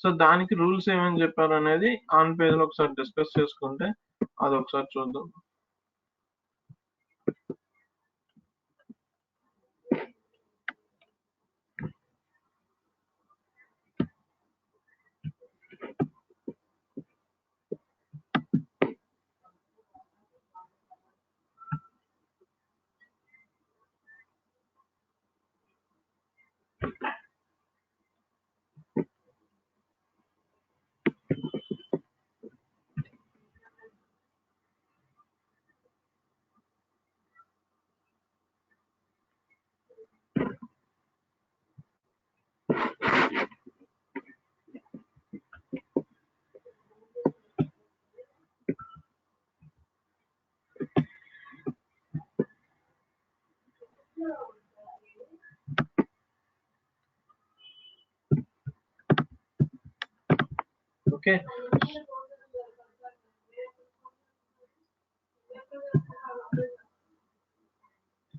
So దానికి rules ఏమని చెప్పారు అనేది ఆన్ పేజ్ లో ఒకసారి డిస్కస్ చేసుకుంటే అది ఒకసారి చూద్దాం. Okay,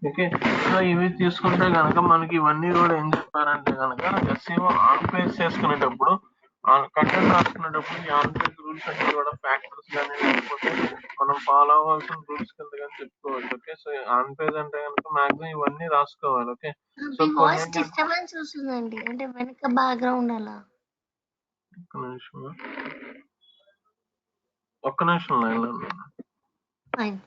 okay. సో ఇవి తీసుకుంటే కనుక మనకి ఇవన్నీ కూడా ఏం చెప్పారంటే కనుక SEO ఆన్ పేజ్ చేసుకునేటప్పుడు కంటెంట్ రాసుకునేటప్పుడు ఈ ఆన్ పేజ్ రూల్స్ అన్ని కూడా ఫ్యాక్టర్స్ కానీ లేకపోతే మనం ఫాలో అవ్వాల్సిన రూల్స్ కింద కానీ చెప్పుకోవచ్చు. ఓకే, సో ఆన్ పేజ్ అంటే కనుక మాక్సిమం ఇవన్నీ రాసుకోవాలి. ఓకే, సో వాయిస్ డిస్టర్బెన్స్ వస్తుందండి, అంటే వెనక బ్యాక్గ్రౌండ్ అలా. ఒక్క నిమిషం లైన్లో ఉన్నాను. ఫైన్.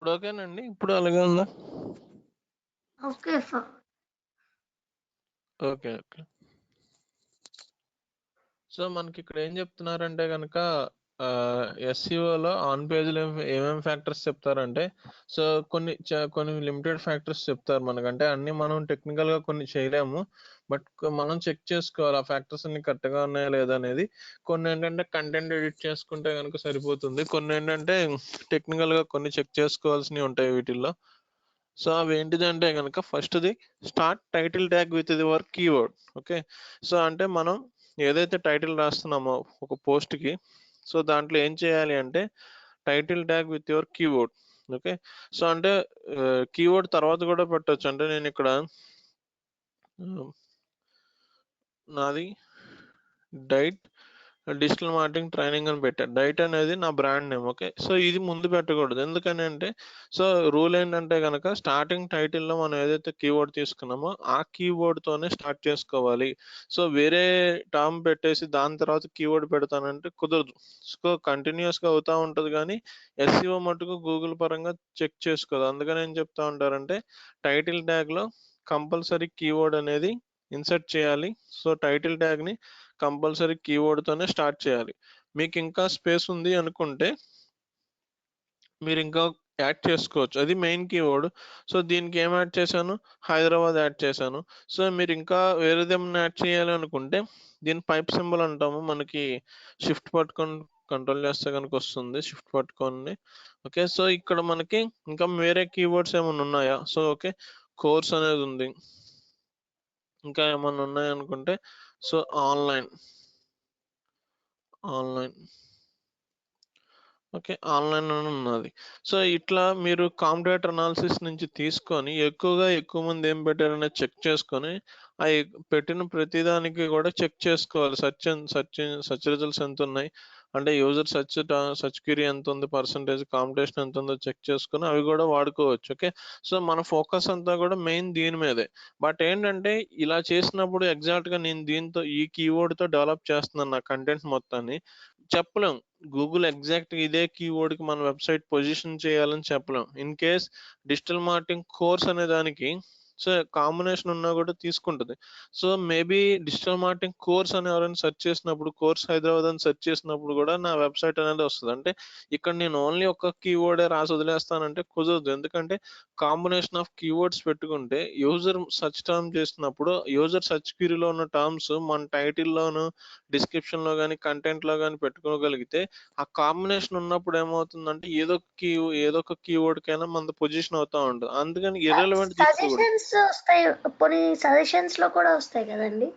ఇప్పుడు ఓకేనండి, ఇప్పుడు అలాగే ఉందా? Okay sir. Okay, okay. So మనకి ఇక్కడ ఏం చెప్తున్నారంటే కనుక SEOలో ఆన్ పేజ్లో ఏమేమి ఫ్యాక్టర్స్ చెప్తారంటే, సో కొన్ని లిమిటెడ్ ఫ్యాక్టర్స్ చెప్తారు మనకంటే అన్ని మనం టెక్నికల్గా కొన్ని చేయలేము, బట్ మనం చెక్ చేసుకోవాలి ఆ ఫ్యాక్టర్స్ అన్ని కరెక్ట్గా ఉన్నాయా లేదా అనేది. కొన్ని ఏంటంటే కంటెంట్ ఎడిట్ చేసుకుంటే కనుక సరిపోతుంది, కొన్ని ఏంటంటే టెక్నికల్గా కొన్ని చెక్ చేసుకోవాల్సినవి ఉంటాయి వీటిల్లో. సో అవి ఏంటిదంటే కనుక ఫస్ట్ది start title tag with your keyword. Okay, so అంటే మనం ఏదైతే టైటిల్ రాస్తున్నామో ఒక పోస్ట్కి, సో దాంట్లో ఏం చేయాలి అంటే title tag with your keyword. Okay, so అంటే కీవర్డ్ తర్వాత కూడా పెట్టచ్చు. అంటే నేను ఇక్కడ నాది డైట్ డిజిటల్ మార్కెటింగ్ ట్రైనింగ్ అని పెట్టాను. డైట్ అనేది నా బ్రాండ్ నేమ్. ఓకే, సో ఇది ముందు పెట్టకూడదు. ఎందుకని అంటే సో రూల్ ఏంటంటే కనుక స్టార్టింగ్ టైటిల్లో మనం ఏదైతే కీవర్డ్ తీసుకున్నామో ఆ కీవర్డ్తోనే స్టార్ట్ చేసుకోవాలి. సో వేరే టర్మ్ పెట్టేసి దాని తర్వాత కీవర్డ్ పెడతానంటే కుదరదు. సో కంటిన్యూస్గా అవుతూ ఉంటుంది, కానీ SEO మటుకు గూగుల్ పరంగా చెక్ చేసుకోదు. అందుకని ఏం చెప్తా ఉంటారంటే టైటిల్ ట్యాగ్లో కంపల్సరీ కీవర్డ్ అనేది ఇన్సర్ట్ చేయాలి. సో టైటిల్ ట్యాగ్ని కంపల్సరీ కీవర్డ్తోనే స్టార్ట్ చేయాలి. మీకు ఇంకా స్పేస్ ఉంది అనుకుంటే మీరు ఇంకా యాడ్ చేసుకోవచ్చు, అది మెయిన్ కీవర్డ్. సో దీనికి ఏం యాడ్ చేశాను, హైదరాబాద్ యాడ్ చేశాను. సో మీరు ఇంకా వేరేదేమన్నా యాడ్ చేయాలి అనుకుంటే దీని పైప్ సింబల్ అంటాము, మనకి షిఫ్ట్ పట్టుకొని కంట్రోల్ చేస్తే కనుక వస్తుంది, షిఫ్ట్ పట్టుకొని. ఓకే, సో ఇక్కడ మనకి ఇంకా వేరే కీవర్డ్స్ ఏమైనా ఉన్నాయా, సో ఓకే కోర్స్ అనేది ఉంది, ఇంకా ఏమన్నా ఉన్నాయనుకుంటే సో ఆన్లైన్ ఓకే ఆన్లైన్ అని ఉన్నది. సో ఇట్లా మీరు కాంపిటేటర్ అనాలిసిస్ నుంచి తీసుకొని ఎక్కువ మంది ఏం పెట్టారనేది చెక్ చేసుకొని ఆ పెట్టిన ప్రతిదానికి కూడా చెక్ చేసుకోవాలి. సర్చ్ రిజల్ట్స్ ఎంత ఉన్నాయి, అంటే యూజర్ సర్చ్ క్వరీ ఎంత ఉంది, పర్సంటేజ్ కాంపిటీషన్ ఎంత ఉందో చెక్ చేసుకొని అవి కూడా వాడుకోవచ్చు. ఓకే, సో మన ఫోకస్ అంతా కూడా మెయిన్ దీని మీదే. బట్ ఏంటంటే ఇలా చేసినప్పుడు ఎగ్జాక్ట్గా నేను దీంతో ఈ కీవర్డ్తో డెవలప్ చేస్తున్నాను నా కంటెంట్ మొత్తాన్ని చెప్పలేం. గూగుల్ ఎగ్జాక్ట్ ఇదే కీవర్డ్కి మన వెబ్సైట్ పొజిషన్ చేయాలని చెప్పలేం. In case digital marketing course అనే దానికి సో కాంబినేషన్ ఉన్నా కూడా తీసుకుంటది. So maybe digital marketing course అని ఎవరైనా సెర్చ్ చేసినప్పుడు, కోర్స్ హైదరాబాద్ అని సెర్చ్ చేసినప్పుడు కూడా నా వెబ్సైట్ అనేది వస్తుంది. అంటే ఇక్కడ నేను ఓన్లీ ఒక కీవర్డే రాసి వదిలేస్తానంటే కుదరదు. ఎందుకంటే కాంబినేషన్ ఆఫ్ కీవర్డ్స్ పెట్టుకుంటే యూజర్ సెర్చ్ టర్మ్ చేసినప్పుడు యూజర్ సెర్చ్ క్వరీలో ఉన్న టర్మ్స్ మన టైటిల్లోను, డిస్క్రిప్షన్లో కానీ, కంటెంట్లో కానీ పెట్టుకోగలిగితే ఆ కాంబినేషన్ ఉన్నప్పుడు ఏమవుతుందంటే ఏదో ఒక కీవర్డ్కైనా మన పొజిషన్ అవుతా ఉంటుంది. అందుకని ఇర్రెలవెంట్ తీసుకోకూడదు. సజెషన్స్ వస్తాయి, కొన్ని సజెషన్స్ లో కూడా వస్తాయి కదండి.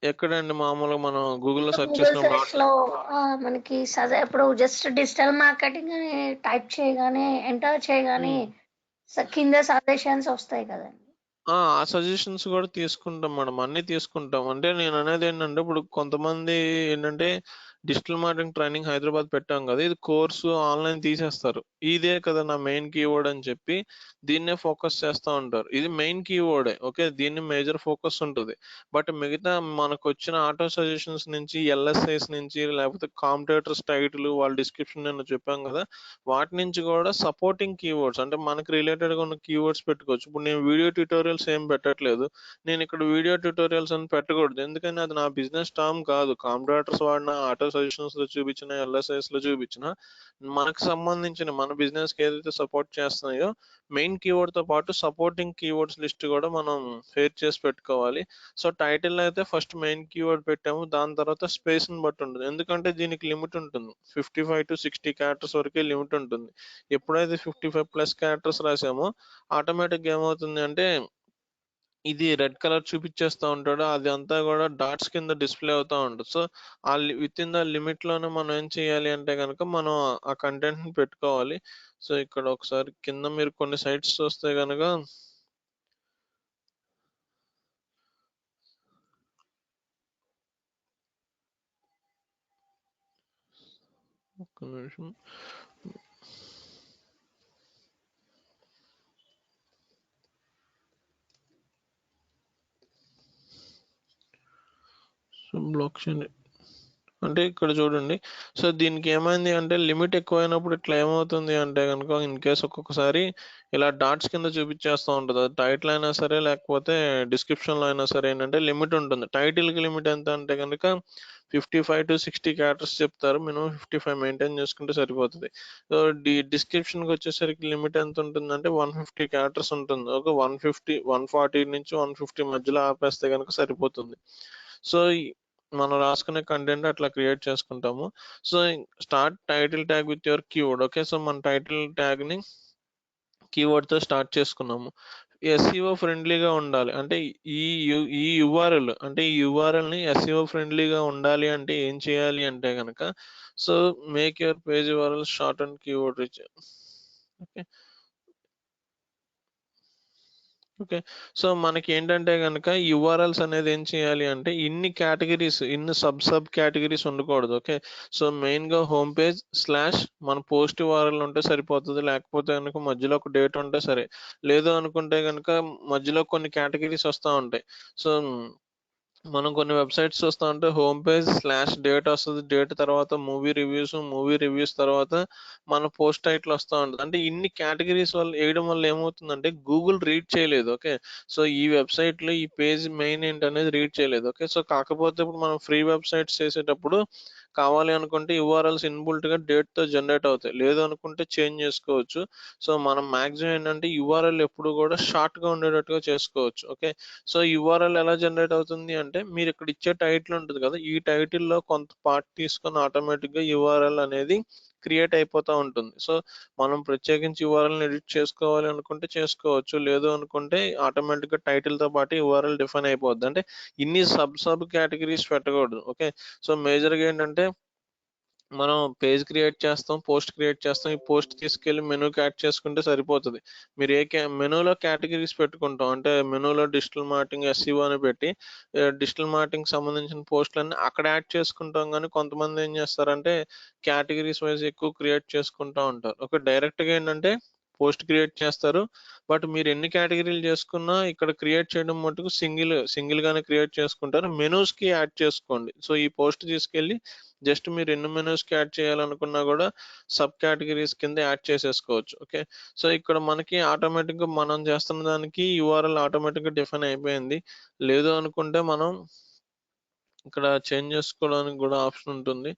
ఎక్కడండి మామూలుగా మనం గూగుల్లో సెర్చ్ గూగుల్ చేసినప్పుడు సెర్చ్ లో మనకి ఇప్పుడు జస్ట్ డిజిటల్ మార్కెటింగ్ అని టైప్ చేయగానే, ఎంటర్ చేయగానే కింద సజెషన్స్ వస్తాయి కదండి. ఆ సజెషన్స్ కూడా తీసుకుంటాం మేడం. అన్నీ తీసుకుంటాం. అంటే నేను అనేది ఏంటంటే ఇప్పుడు కొంతమంది ఏంటంటే డిజిటల్ మార్కెటింగ్ ట్రైనింగ్ హైదరాబాద్ పెట్టాం కదా! ఇది కోర్సు ఆన్‌లైన్ తీసేస్తారు. ఇదే కదా నా మెయిన్ కీవర్డ్ అని చెప్పి దీన్నే ఫోకస్ చేస్తా ఉంటారు. ఇది మెయిన్ కీవర్డే. ఓకే. దీన్ని మేజర్ ఫోకస్ ఉంటది. బట్ మిగతా మనకొచ్చిన ఆటో సజెషన్స్ నుంచి, ఎల్ఎస్ఐస్ నుంచి లేకపోతే కాంపిటీటర్స్ టైటిల్ వాళ్ళ డిస్క్రిప్షన్ నిన్న చెప్పాం కదా! వాటి నుంచి కూడా సపోర్టింగ్ కీవర్డ్స్ అంటే మనకు రిలేటెడ్‌గా ఉన్న కీవర్డ్స్ పెట్టుకోవచ్చు. ఇప్పుడు నేను వీడియో ట్యుటోరియల్స్ ఏం పెట్టట్లేదు. నేను ఇక్కడ వీడియో ట్యుటోరియల్స్ అని పెట్టకూడదు. ఎందుకని అది నా బిజినెస్ టర్మ్ కాదు. కాంపిటీటర్స్ వాడిన ఆటో సజెషన్స్‌లో చూపించిన, ఎల్ఎస్ఐస్‌లో చూపించిన మనకు సంబంధించిన మన బిజినెస్‌కి ఏదైతే సపోర్ట్ చేస్తున్నాయో మెయిన్ కీవర్డ్‌తో పాటు సపోర్టింగ్ కీవర్డ్స్ లిస్ట్ కూడా మనం షేర్ చేసి పెట్టుకోవాలి. సో టైటిల్‌లో అయితే ఫస్ట్ మెయిన్ కీవర్డ్ పెట్టాము. దాని తర్వాత స్పేస్‌ని బట్టి ఉంటుంది. ఎందుకంటే దీనికి లిమిట్ ఉంటుంది. 55-60 క్యారెక్టర్స్ వరకే లిమిట్ ఉంటుంది. ఎప్పుడైతే 55 ప్లస్ క్యారెక్టర్స్ రాసామో ఆటోమేటిక్‌గా ఏమవుతుంది అంటే ఇది రెడ్ కలర్ చూపిచ్చేస్తా ఉంటాడు. అదంతా గూడా డాట్స్ కింద డిస్‌ప్లే అవుతా ఉంటది. సో, వితిన్ ద లిమిట్‌లోనే మనం ఏం చేయాలి అంటే గనక మనం ఆ కంటెంట్‌ని పెట్టుకోవాలి. సో, ఇక్కడ ఒకసారి కింద మీరు కొన్ని సైట్స్ చూస్తే గనక ఒక్క నిమిషం. సో, బ్లాక్ చేయండి. అంటే ఇక్కడ చూడండి. సో, దీనికేమైంది అంటే లిమిట్ ఎక్కువైనప్పుడు ఇట్లా ఏమవుతుంది అంటే గనుక ఇన్‌కేస్ ఒక్కొక్కసారి ఇలా డాట్స్ కింద చూపిచ్చేస్తా ఉంటది. అది టైటిల్ అయినా సరే లేకపోతే డిస్క్రిప్షన్‌లో అయినా సరే ఏంటంటే లిమిట్ ఉంటుంది. టైటిల్‌కి లిమిట్ ఎంత అంటే గనక 55-60 క్యారెక్టర్స్ చెప్తారు. మినిమమ్ 55 మెయింటైన్ చేసుకుంటే సరిపోతది. సో, డిస్క్రిప్షన్‌కొచ్చేసరికి లిమిట్ ఎంత ఉంటుందంటే 150 క్యారెక్టర్స్ ఉంటుంది. ఒక 140-150 మధ్యలో ఆపేస్తే గనక సరిపోతుంది. సో, మనం రాసుకునే కంటెంట్ అట్లా క్రియేట్ చేసుకుంటాము. So, start title tag with your keyword. Okay. So, మన టైటిల్ ట్యాగ్‌ని కీవర్డ్‌తో స్టార్ట్ చేసుకున్నాము. ఎస్‌ఈఓ ఫ్రెండ్లీగా ఉండాలి. అంటే ఈ యూఆర్ఎల్ అంటే ఈ యూఆర్ఎల్‌ని ఎస్‌ఈఓ ఫ్రెండ్లీగా ఉండాలి అంటే ఏం చేయాలి అంటే గనక so, make your page URL short and keyword rich. Okay. Okay. So, మనకేంటంటే గనక యూఆర్ఎల్స్ అనేది ఏం చేయాలి అంటే ఇన్ని కేటగరీస్, ఇన్ని సబ్ కేటగరీస్ ఉండకూడదు. ఓకే. సో, మెయిన్‌గా హోమ్ పేజ్ స్లాష్ మన పోస్ట్ యూఆర్ఎల్ ఉంటే సరిపోతది. లేకపోతే గనక మధ్యలో ఒక డేట్ ఉంటే సరే. లేదు అనుకుంటే గనక మధ్యలో కొన్ని కేటగరీస్ వస్తా ఉంటాయి. సో మనం కొన్ని వెబ్‌సైట్స్ చూస్తా ఉంటే హోమ్ పేజ్ స్లాష్ డేట్ వస్తది. డేట్ తర్వాత మూవీ రివ్యూస్ తర్వాత మన పోస్ట్ టైటిల్ వస్తా ఉంటది. అంటే ఇన్ని కేటగరీస్ వల్ల ఎయడం వల్ల ఏమవుతుందంటే గూగుల్ రీడ్ చేయలేదు. ఓకే. సో, ఈ వెబ్‌సైట్‌లో ఈ పేజ్ మెయిన్ ఏంటనేది రీడ్ చేయలేదు. ఓకే. సో, కాకపోతే ఇప్పుడు మనం ఫ్రీ వెబ్‌సైట్స్ చేసేటప్పుడు కావాలి అనుకుంటే యూఆర్ఎల్స్ ఇన్‌బిల్ట్‌గా డేట్‌తో జనరేట్ అవుతాయి. లేదు అనుకుంటే చేంజ్ చేసుకోవచ్చు. సో, మనం మాక్సిమం ఏంటంటే యూఆర్ఎల్ ఎప్పుడు కూడా షార్ట్‌గా ఉండేటట్టుగా చేసుకోవచ్చు. ఓకే. సో, యూఆర్ఎల్ ఎలా జనరేట్ అవుతుంది అంటే, మీరిక్కడ ఇచ్చే టైటిల్ ఉంటది కదా! ఈ టైటిల్‌లో కొంత పార్ట్ తీసుకొని ఆటోమేటిక్‌గా యూఆర్ఎల్ అనేది క్రియేట్ అయిపోతా ఉంటుంది. సో, మనం ప్రత్యేకించి యూఆర్ఎల్‌ని ఎడిట్ చేసుకోవాలి అనుకుంటే చేసుకోవచ్చు. లేదు అనుకుంటే ఆటోమేటిక్‌గా టైటిల్‌తో పాటు యూఆర్ఎల్ డిఫైన్ అయిపోద్ది. అంటే ఇన్ని సబ్ కేటగరీస్ పెట్టకూడదు. ఓకే. సో, మేజర్‌గా ఏంటంటే మనం పేజ్ క్రియేట్ చేస్తాం. పోస్ట్ క్రియేట్ చేస్తాం. ఈ పోస్ట్ తీసుకెళ్ళి మెనూకి యాడ్ చేసుకుంటే సరిపోతది. మీరు మెనూలో కేటగరీస్ పెట్టుకుంటాం. అంటే మెనూలో డిజిటల్ మార్కెటింగ్, ఎస్‌ఈఓ అని పెట్టి డిజిటల్ మార్కెటింగ్‌కి సంబంధించిన పోస్ట్‌లన్నీ అక్కడ యాడ్ చేసుకుంటాం గానీ, కొంతమంది ఏం చేస్తారంటే కేటగరీస్ వైస్ ఎక్కువ క్రియేట్ చేసుకుంటా ఉంటారు. ఓకే. డైరెక్ట్‌గా ఏంటంటే పోస్ట్ క్రియేట్ చేస్తారు. బట్ మీరు ఎన్ని కేటగరీలు చేసుకున్నా ఇక్కడ క్రియేట్ చేయడం మట్టుకు సింగిల్‌గానే క్రియేట్ చేసుకుంటారు. మెనూస్‌కి యాడ్ చేసుకోండి. సో, ఈ పోస్ట్ తీసుకెళ్ళి జస్ట్ మీరు ఎన్ని మెనూస్కి యాడ్ చేయాలనుకున్నా కూడా సబ్ కేటగిరీస్ కింద యాడ్ చేసేసుకోవచ్చు. ఓకే, సో ఇక్కడ మనకి ఆటోమేటిక్గా మనం చేస్తున్న దానికి యూఆర్ఎల్ ఆటోమేటిక్గా డిఫైన్ అయిపోయింది. లేదు అనుకుంటే మనం ఇక్కడ చేంజ్ చేసుకోవడానికి కూడా ఆప్షన్ ఉంటుంది.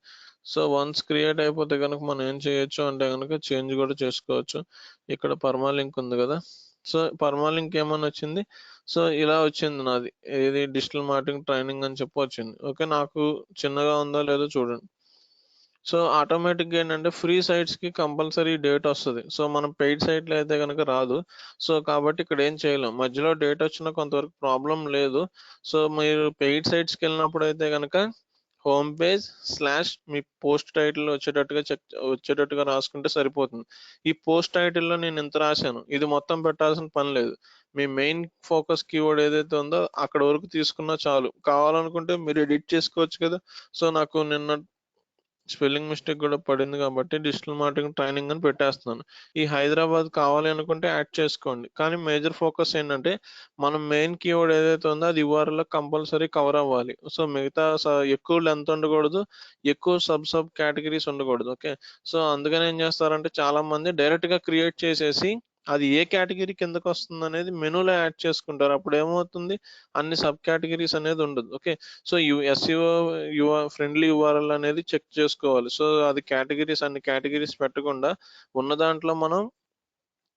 సో వన్స్ క్రియేట్ అయిపోతే కనుక మనం ఏం చేయొచ్చు అంటే కనుక చేంజ్ కూడా చేసుకోవచ్చు. ఇక్కడ పర్మాలింక్ ఉంది కదా, సో పర్మాలింక్ ఏమని వచ్చింది, సో ఇలా వచ్చింది నాది, ఏది డిజిటల్ మార్కెటింగ్ ట్రైనింగ్ అని చెప్పి వచ్చింది. ఓకే, నాకు చిన్నగా ఉందో లేదో చూడండి. సో ఆటోమేటిక్గా ఏంటంటే ఫ్రీ సైట్స్కి కంపల్సరీ డేట్ వస్తుంది. సో మనం పెయిడ్ సైట్లో అయితే కనుక రాదు. సో కాబట్టి ఇక్కడ ఏం చేయలేం, మధ్యలో డేట్ వచ్చినా కొంతవరకు ప్రాబ్లం లేదు. సో మీరు పెయిడ్ సైట్స్కి వెళ్ళినప్పుడు అయితే కనుక హోమ్ పేజ్ స్లాష్ మీ పోస్ట్ టైటిల్ వచ్చేటట్టుగా రాసుకుంటే సరిపోతుంది. ఈ పోస్ట్ టైటిల్లో నేను ఇంత రాశాను, ఇది మొత్తం పెట్టాల్సిన పని లేదు. మీ మెయిన్ ఫోకస్ కీవర్డ్ ఏదైతే ఉందో అక్కడ వరకు తీసుకున్నా చాలు. కావాలనుకుంటే మీరు ఎడిట్ చేసుకోవచ్చు కదా. సో నాకు నిన్న స్పెల్లింగ్ మిస్టేక్ కూడా పడింది కాబట్టి డిజిటల్ మార్కెటింగ్ ట్రైనింగ్ అని పెట్టేస్తున్నాను. ఈ హైదరాబాద్ కావాలి అనుకుంటే యాడ్ చేసుకోండి. కానీ మేజర్ ఫోకస్ ఏంటంటే మనం మెయిన్ కీవర్డ్ ఏదైతే ఉందో అది యూఆర్ఎల్లో కంపల్సరీ కవర్ అవ్వాలి. సో మిగతా ఎక్కువ లెంత్ ఉండకూడదు, ఎక్కువ సబ్ కేటగిరీస్ ఉండకూడదు. ఓకే, సో అందుకని ఏం చేస్తారంటే చాలా మంది డైరెక్ట్గా క్రియేట్ చేసేసి అది ఏ కేటగిరీ కిందకు వస్తుంది అనేది మెనూలో యాడ్ చేసుకుంటారు. అప్పుడు ఏమవుతుంది, అన్ని సబ్ కేటగిరీస్ అనేది ఉండదు. Okay, so SEO friendly URL అనేది చెక్ చేసుకోవాలి. సో అది అన్ని కేటగిరీస్ పెట్టకుండా ఉన్న దాంట్లో మనం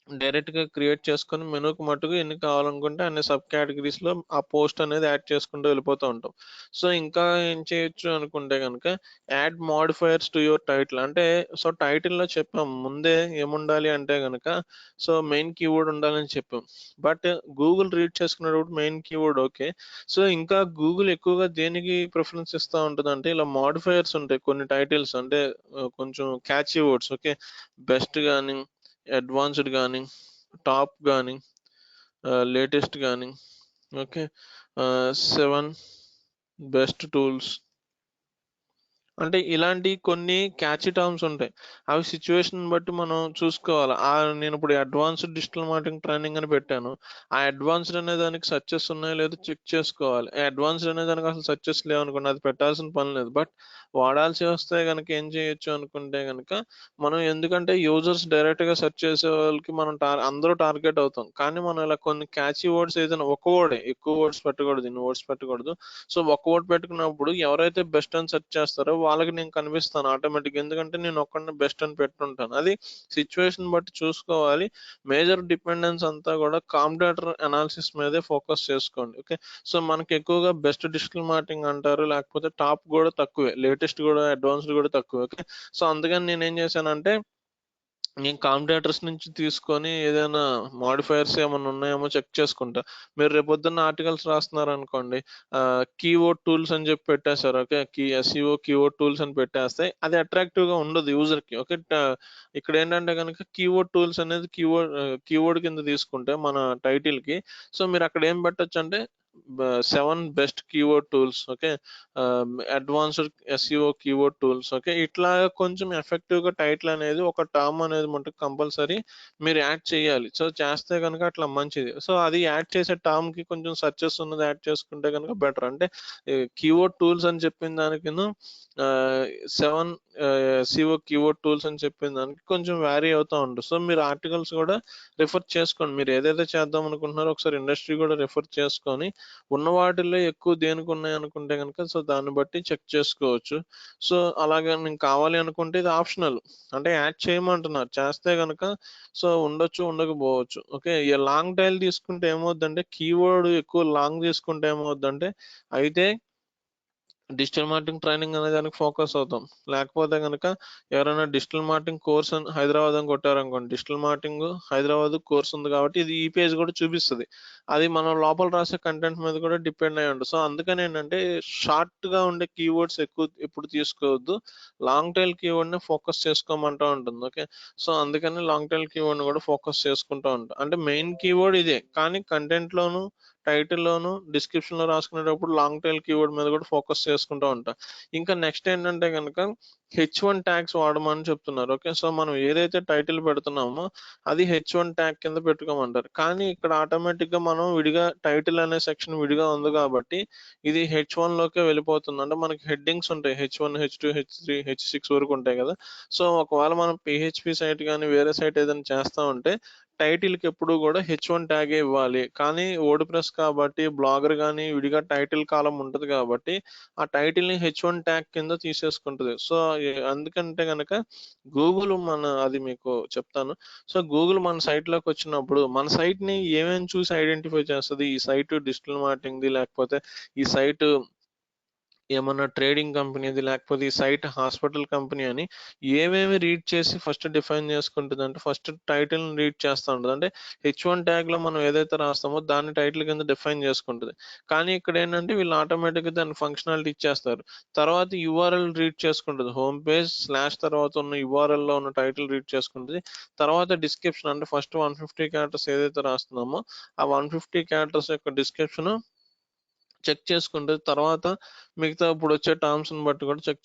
డైరెక్ట్ గా క్రియేట్ చేసుకొని మెనూకి మట్టుకు ఎన్ని కావాలనుకుంటే అన్ని సబ్ కేటగిరీస్ లో ఆ పోస్ట్ అనేది యాడ్ చేసుకుంటూ వెళ్ళిపోతూ ఉంటాం. సో ఇంకా ఏం చేయొచ్చు అనుకుంటే కనుక add modifiers to your title. అంటే సో టైటిల్ లో చెప్పాం ముందే ఏముండాలి అంటే కనుక, సో మెయిన్ కీవర్డ్ ఉండాలని చెప్పాం. బట్ గూగుల్ రీడ్ చేసుకునేటప్పుడు మెయిన్ కీవర్డ్ ఓకే. సో ఇంకా గూగుల్ ఎక్కువగా దేనికి ప్రిఫరెన్స్ ఇస్తూ ఉంటుంది అంటే ఇలా మోడిఫైయర్స్ ఉంటాయి కొన్ని టైటిల్స్, అంటే కొంచెం క్యాచీ వర్డ్స్. ఓకే, బెస్ట్ కానీ, అడ్వాన్స్డ్ కానీ, టాప్ కానీ, లేటెస్ట్ కానీ, ఓకే, 7 బెస్ట్ టూల్స్, అంటే ఇలాంటి కొన్ని క్యాచీ టర్మ్స్ ఉంటాయి. అవి సిచ్యువేషన్ బట్టి మనం చూసుకోవాలి. నేను ఇప్పుడు అడ్వాన్స్డ్ డిజిటల్ మార్కెటింగ్ ట్రైనింగ్ అని పెట్టాను. ఆ అడ్వాన్స్డ్ అనే దానికి సక్సెస్ ఉన్నాయో లేదో చెక్ చేసుకోవాలి. అడ్వాన్స్డ్ అనే దానికి అసలు సక్సెస్ లేవనుకోండి, అది పెట్టాల్సిన పని లేదు. బట్ వాడాల్సి వస్తే కనుక ఏం చేయొచ్చు అనుకుంటే కనుక, మనం ఎందుకంటే యూజర్స్ డైరెక్ట్గా సెర్చ్ చేసే వాళ్ళకి మనం అందరూ టార్గెట్ అవుతాం. కానీ మనం ఇలా కొన్ని క్యాచీ వర్డ్స్ ఏదైనా ఒక వర్డే, ఎక్కువ వర్డ్స్ పెట్టకూడదు, ఇన్ని వర్డ్స్ పెట్టకూడదు. సో ఒక వర్డ్ పెట్టుకున్నప్పుడు ఎవరైతే బెస్ట్ అని సెర్చ్ చేస్తారో వాళ్ళకి నేను కనిపిస్తాను ఆటోమేటిక్, ఎందుకంటే నేను ఒక్కడిని బెస్ట్ అని పెట్టుంటాను. అది సిచ్యువేషన్ బట్టి చూసుకోవాలి. మేజర్ డిపెండెన్స్ అంతా కూడా కాంపిటేటర్ అనాలిసిస్ మీదే ఫోకస్ చేసుకోండి. ఓకే, సో మనకి ఎక్కువగా బెస్ట్ డిజిటల్ మార్కెటింగ్ అంటారు, లేకపోతే టాప్ కూడా తక్కువే, లేటెస్ట్ కూడా, అడ్వాన్స్డ్ కూడా తక్కువే. ఓకే, సో అందుకని నేను ఏం చేశానంటే నేను కాంపిటేటర్స్ నుంచి తీసుకొని ఏదైనా మాడిఫైయర్స్ ఏమైనా ఉన్నాయేమో చెక్ చేసుకుంటా. మీరు రేపొద్దున్న ఆర్టికల్స్ రాస్తున్నారు అనుకోండి, కీవర్డ్ టూల్స్ అని చెప్పి పెట్టేశారు. ఓకే, ఎస్ఈఓ కీవర్డ్ టూల్స్ అని పెట్టేస్తే అది అట్రాక్టివ్ గా ఉండదు యూజర్ కి. ఓకే, ఇక్కడ ఏంటంటే కనుక కీవర్డ్ టూల్స్ అనేది కీవర్డ్ కింద తీసుకుంటే మన టైటిల్ కి, సో మీరు అక్కడ ఏం పెట్టొచ్చు అంటే 7 best keyword tools, okay, advanced SEO keyword tools. Okay, ఇట్లా కొంచెం ఎఫెక్టివ్ గా టైటిల్ అనేది ఒక టర్మ్ అనేది మటుకు కంపల్సరీ మీరు యాడ్ చేయాలి. సో చేస్తే కనుక అట్లా మంచిది. సో అది యాడ్ చేసే టర్మ్ కి కొంచెం సర్చెస్ ఉన్నది యాడ్ చేసుకుంటే కనుక బెటర్. అంటే కీవర్డ్ టూల్స్ అని చెప్పిన దానికి 7 ఎస్ఈఓ కీవర్డ్ టూల్స్ అని చెప్పిన దానికి కొంచెం వ్యారీ అవుతా ఉంటుంది. సో మీరు ఆర్టికల్స్ కూడా రిఫర్ చేసుకోండి. మీరు ఏదైతే చేద్దాం అనుకుంటున్నారో ఒకసారి ఇండస్ట్రీ కూడా రిఫర్ చేసుకొని ఉన్న వాటిల్లో ఎక్కువ దేనికి ఉన్నాయి అనుకుంటే కనుక సో దాన్ని బట్టి చెక్ చేసుకోవచ్చు. సో అలాగే నేను కావాలి అనుకుంటే ఇది ఆప్షనల్, అంటే యాడ్ చేయమంటున్నారు, చేస్తే కనుక సో ఉండొచ్చు, ఉండకపోవచ్చు. ఓకే, ఈ లాంగ్ టైల్ తీసుకుంటే ఏమవుద్దంటే, కీవర్డ్ ఎక్కువ లాంగ్ తీసుకుంటే ఏమవుద్దంటే, అయితే డిజిటల్ మార్కెటింగ్ ట్రైనింగ్ అనే దానికి ఫోకస్ అవుతాం. లేకపోతే కనుక ఎవరైనా డిజిటల్ మార్కెటింగ్ కోర్స్ అని హైదరాబాద్ అని కొట్టారనుకోండి, డిజిటల్ మార్కెటింగ్ హైదరాబాద్ కోర్స్ ఉంది కాబట్టి ఇది ఈ పేజ్ కూడా చూపిస్తుంది. అది మనం లోపల రాసే కంటెంట్ మీద కూడా డిపెండ్ అయ్యి ఉంటుంది. సో అందుకని ఏంటంటే షార్ట్ గా ఉండే కీవర్డ్స్ ఎక్కువ ఎప్పుడు తీసుకోవద్దు, లాంగ్ టైల్ కీవర్డ్ ని ఫోకస్ చేసుకోమంటూ ఉంటుంది. ఓకే, సో అందుకని లాంగ్ టైల్ కీవర్డ్ ని కూడా ఫోకస్ చేసుకుంటూ ఉంటాం. అంటే మెయిన్ కీవర్డ్ ఇదే, కానీ కంటెంట్ లోను, టైటిల్ లోను, డిస్క్రిప్షన్ లో రాసుకునేటప్పుడు లాంగ్ టైల్ కీవర్డ్ మీద కూడా ఫోకస్ చేసుకుంటూ ఉంటా. ఇంకా నెక్స్ట్ ఏంటంటే కనుక H1 ట్యాగ్స్ వాడమని చెప్తున్నారు. ఓకే. సో మనం ఏదైతే టైటిల్ పెడుతున్నామో అది H1 ట్యాగ్ కింద పెట్టుకోమంటారు. కానీ ఇక్కడ ఆటోమేటిక్‌గా మనం విడిగా టైటిల్ అనే సెక్షన్ విడిగా ఉంది కాబట్టి ఇది H1 లోకే వెళ్ళిపోతుంది. అంటే మనకి హెడ్డింగ్స్ ఉంటాయి. H1, H2, H3, H6 వరకు ఉంటాయి కదా! సో ఒకవేళ మనం PHP సైట్ గాని వేరే సైట్ ఏదైనా చేస్తా ఉంటే టైటిల్‌కి ఎప్పుడు కూడా H1 ట్యాగే ఇవ్వాలి. కానీ వర్డ్‌ప్రెస్ కాబట్టి బ్లాగర్ గాని విడిగా టైటిల్ కాలమ్ ఉంటది కాబట్టి ఆ టైటిల్‌ని H1 ట్యాగ్ కింద తీసేసుకుంటది. సో అందుకంటే గనక గూగుల్ అది మీకు చెప్తాను. సో గూగుల్ మన సైట్‌లోకొచ్చినప్పుడు మన సైట్‌ని ఏమేమి చూసి ఐడెంటిఫై చేస్తది? ఈ సైట్ డిజిటల్ మార్కెటింగ్‌ది లేకపోతే ఈ సైట్ ఏమన్నా ట్రేడింగ్ కంపెనీది లేకపోతే ఈ సైట్ హాస్పిటల్ కంపెనీ అని ఏమేమి రీడ్ చేసి ఫస్ట్ డిఫైన్ చేసుకుంటదంటే ఫస్ట్ టైటిల్‌ని రీడ్ చేస్తా ఉంటది. అంటే H1 ట్యాగ్‌లో మనం ఏదైతే రాస్తామో దాన్ని టైటిల్ కింద డిఫైన్ చేసుకుంటది. కానీ ఇక్కడేంటంటే వీళ్ళు ఆటోమేటిక్‌గా దాని ఫంక్షనాలిటీ ఇచ్చేస్తారు. తర్వాత యూఆర్ఎల్ రీడ్ చేసుకుంటది. హోమ్ పేజ్ స్లాష్ తర్వాత ఉన్న యూఆర్ఎల్‌లో ఉన్న టైటిల్ రీడ్ చేసుకుంటది. తర్వాత డిస్క్రిప్షన్ అంటే ఫస్ట్ 150 క్యారెక్టర్స్ ఏదైతే రాస్తున్నామో ఆ 150 క్యారెక్టర్స్ యొక్క డిస్క్రిప్షన్ చెక్ చేసుకుంటది. తర్వాత మిగతా ఇప్పుడొచ్చే టర్మ్స్‌ని బట్టి కూడా చెక్